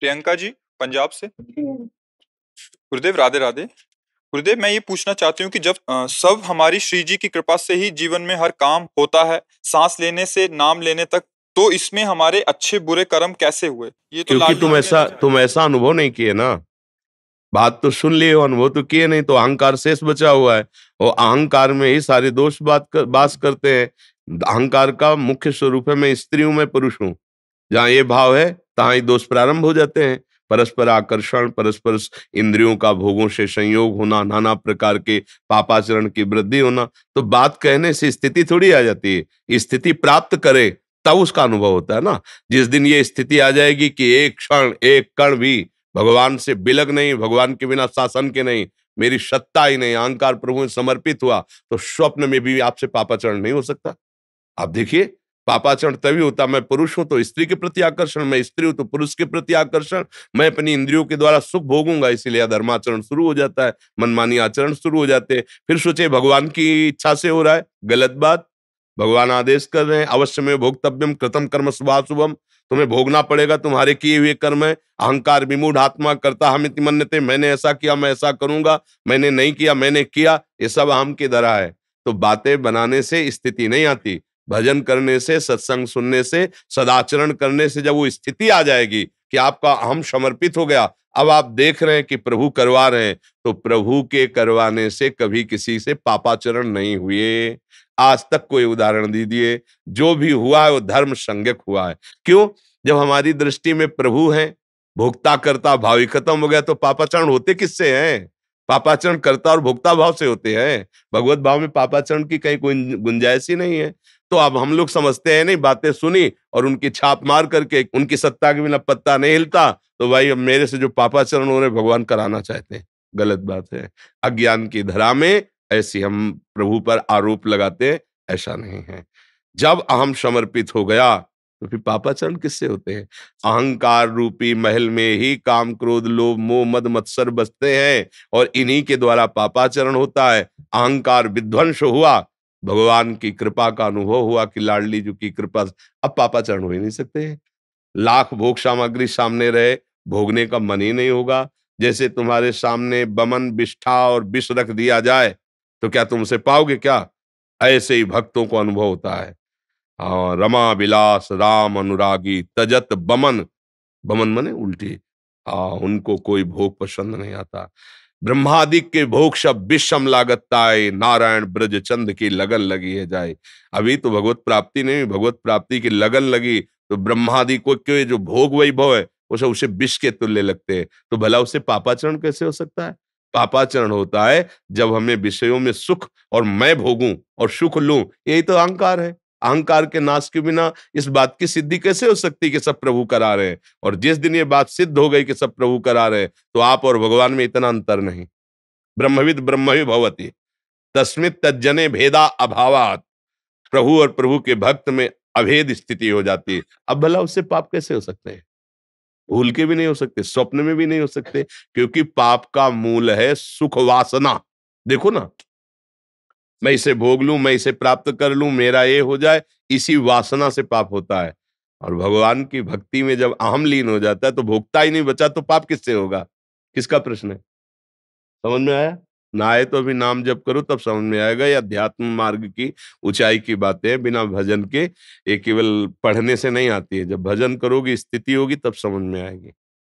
प्रियंका जी, पंजाब से। गुरुदेव, राधे राधे। गुरुदेव, मैं ये पूछना चाहती हूँ कि जब सब हमारी श्री जी की कृपा से ही जीवन में हर काम होता है, सांस लेने से नाम लेने तक, तो इसमें हमारे अच्छे बुरे कर्म कैसे हुए? ये तो क्योंकि लाडली जी ने तुम ऐसा अनुभव नहीं किए ना। बात तो सुन लिए हो, अनुभव तो किए नहीं, तो अहंकार शेष बचा हुआ है। और अहंकार में ही सारे दोष बास करते हैं। अहंकार का मुख्य स्वरूप है मैं स्त्री हूं, मैं पुरुष हूं। जहां ये भाव है तहां ही दोष प्रारंभ हो जाते हैं। परस्पर आकर्षण, परस्पर इंद्रियों का भोगों से संयोग होना, नाना प्रकार के पापाचरण की वृद्धि होना। तो बात कहने से स्थिति थोड़ी आ जाती है, स्थिति प्राप्त करे तब उसका अनुभव होता है ना। जिस दिन ये स्थिति आ जाएगी कि एक क्षण एक कण भी भगवान से बिलग नहीं, भगवान के बिना शासन के नहीं, मेरी सत्ता ही नहीं, अहंकार प्रभु में समर्पित हुआ, तो स्वप्न में भी आपसे पापाचरण नहीं हो सकता। आप देखिए, पापाचरण तभी होता, मैं पुरुष हूं तो स्त्री के प्रति आकर्षण, मैं स्त्री हूं तो पुरुष के प्रति आकर्षण, मैं अपनी इंद्रियों के द्वारा सुख भोगूंगा, इसीलिए अधर्माचरण शुरू हो जाता है, मनमानी आचरण शुरू हो जाते हैं। फिर सोचे भगवान की इच्छा से हो रहा है, गलत बात। भगवान आदेश कर रहे हैं, अवश्य में भोक्तव्यम कृतम कर्म शुभाशुभम, तुम्हें भोगना पड़ेगा, तुम्हारे किए हुए कर्म है। अहंकार विमूढ़ आत्मा करता हमिति मन्यते, मैंने ऐसा किया मैं ऐसा करूंगा, मैंने नहीं किया मैंने किया, ये सब अहम की धरा है। तो बातें बनाने से स्थिति नहीं आती, भजन करने से, सत्संग सुनने से, सदाचरण करने से जब वो स्थिति आ जाएगी कि आपका अहम समर्पित हो गया, अब आप देख रहे हैं कि प्रभु करवा रहे हैं, तो प्रभु के करवाने से कभी किसी से पापाचरण नहीं हुए। आज तक कोई उदाहरण दीजिए, जो भी हुआ है वो धर्म संज्ञक हुआ है। क्यों? जब हमारी दृष्टि में प्रभु है, भोक्ता करता भाव ही खत्म हो गया, तो पापाचरण होते किससे हैं? पापाचरण करता और भोक्ता भाव से होते हैं। भगवत भाव में पापाचरण की कहीं कोई गुंजाइश ही नहीं है। तो अब हम लोग समझते हैं नहीं, बातें सुनी और उनकी छाप मार करके, उनकी सत्ता के बिना पत्ता नहीं हिलता, तो भाई अब मेरे से जो पापाचरण हो रहे भगवान कराना चाहते हैं। गलत बात है। अज्ञान की धरा में ऐसी हम प्रभु पर आरोप लगाते हैं, ऐसा नहीं है। जब अहम समर्पित हो गया तो फिर पापाचरण किससे होते हैं? अहंकार रूपी महल में ही काम क्रोध लोभ मोह मद मत्सर बसते हैं और इन्हीं के द्वारा पापाचरण होता है। अहंकार विध्वंस हुआ, भगवान की कृपा का अनुभव हुआ कि लाडली जी की कृपा, अब पापाचरण हो ही नहीं सकते हैं। लाख भोग सामग्री सामने रहे, भोगने का मन ही नहीं होगा। जैसे तुम्हारे सामने बमन बिष्ठा और विष रख दिया जाए तो क्या तुम उसे पाओगे क्या? ऐसे ही भक्तों को अनुभव होता है। रमा विलास राम अनुरागी तजत बमन, बमन मने उल्टी। उनको कोई भोग पसंद नहीं आता। ब्रह्मादिक के भोग सब विषम लागताए, नारायण ब्रज चंद की लगन लगी है जाए। अभी तो भगवत प्राप्ति नहीं, भगवत प्राप्ति की लगन लगी तो ब्रह्मादि को के जो भोग वैभव है वो सब उसे विष के तुल्य लगते हैं। तो भला उसे पापाचरण कैसे हो सकता है? पापाचरण होता है जब हमें विषयों में सुख और मैं भोगूं और सुख लूं, यही तो अहंकार है। अहंकार के नाश के बिना इस बात की सिद्धि कैसे हो सकती कि सब प्रभु करा रहे हैं? और जिस दिन ये बात सिद्ध हो गई कि सब प्रभु करा रहे हैं, तो आप और भगवान में इतना अंतर नहीं। ब्रह्मविद ब्रह्म ही भवति तस्मित् तज्जने भेदा अभावात, प्रभु और प्रभु के भक्त में अभेद स्थिति हो जाती है। अब भला उससे पाप कैसे हो सकते हैं? भूल के भी नहीं हो सकते, स्वप्न में भी नहीं हो सकते, क्योंकि पाप का मूल है सुख वासना। देखो ना, मैं इसे भोग लूं, मैं इसे प्राप्त कर लूं, मेरा ये हो जाए, इसी वासना से पाप होता है। और भगवान की भक्ति में जब अहम लीन हो जाता है तो भोगता ही नहीं बचा, तो पाप किससे होगा? किसका प्रश्न है? समझ में आया? ना आए तो अभी नाम जप करो तब समझ में आएगा। ये अध्यात्म मार्ग की ऊंचाई की बातें हैं, बिना भजन के ये केवल पढ़ने से नहीं आती है। जब भजन करोगी, स्थिति होगी, तब समझ में आएगी।